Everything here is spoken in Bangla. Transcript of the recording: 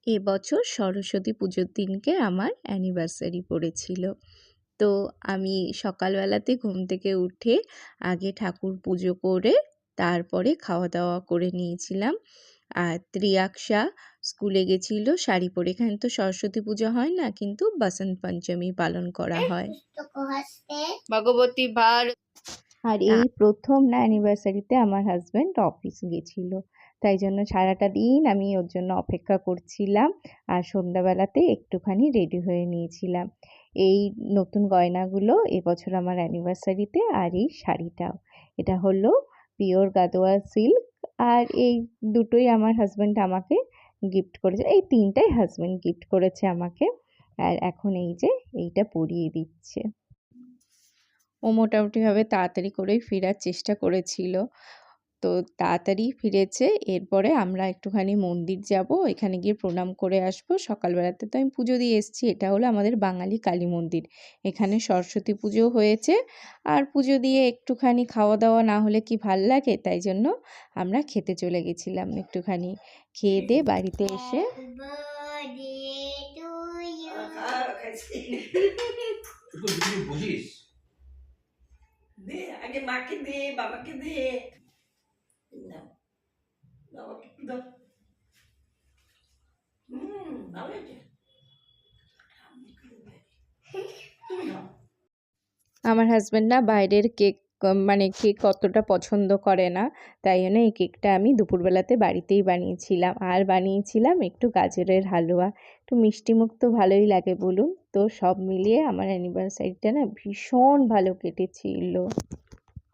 এবছর সরস্বতী পুজোর দিনকে আমার অ্যানিভার্সারি পড়েছিল। তো আমি সকালবেলাতে ঘুম থেকে উঠে আগে ঠাকুর পুজো করে তারপরে খাওয়া দাওয়া করে নিয়েছিলাম। আর ত্রিয়াক্সা স্কুলে গেছিল শাড়ি পরে। এখানে তো সরস্বতী পুজো হয় না, কিন্তু বসন্ত পঞ্চমী পালন করা হয়। ভগবতী ভার। আর এই প্রথম না অ্যানিভার্সারিতে আমার হাজব্যান্ড অফিস গেছিল, তাই জন্য সারাটা দিন আমি ওর জন্য অপেক্ষা করছিলাম। আর সন্ধ্যাবেলাতে একটুখানি রেডি হয়ে নিয়েছিলাম। এই নতুন গয়নাগুলো এবছর আমার অ্যানিভার্সারিতে, আর এই শাড়িটাও। এটা হলো পিওর গাদোয়াল সিল্ক। আর এই দুটোই আমার হাজব্যান্ড আমাকে গিফট করেছে, এই তিনটাই হাজব্যান্ড গিফট করেছে আমাকে। আর এখন এই যে এইটা পরিয়ে দিচ্ছে। ও মোটামুটিভাবে তাড়াতাড়ি করেই ফেরার চেষ্টা করেছিল, তো তাড়াতাড়ি ফিরেছে। এরপরে আমরা একটুখানি মন্দির যাব, এখানে গিয়ে প্রণাম করে আসবো। সকালবেলাতে তো আমি পুজো দিয়ে এসেছি। এটা হলো আমাদের বাঙালি কালী মন্দির। এখানে সরস্বতী পুজো হয়েছে, আর পুজো দিয়ে একটুখানি খাওয়া দাওয়া না হলে কি ভাল লাগে, তাই জন্য আমরা খেতে চলে গেছিলাম। একটুখানি খেয়ে দিয়ে বাড়িতে এসে দে আগে মাকে দে, বাবাকে দে, না বাবাকে দাও। ভালো হয়েছে। আমার হাজব্যান্ড না বাইরের কেক মানে কেক অতটা পছন্দ করে না, তাই জন্য এই কেকটা আমি দুপুরবেলাতে বাড়িতেই বানিয়েছিলাম। আর বানিয়েছিলাম একটু গাজরের হালুয়া। একটু মিষ্টি মুখ তো ভালোই লাগে বলুন। তো সব মিলিয়ে আমার অ্যানিভার্সারিটা না ভীষণ ভালো কেটেছিল।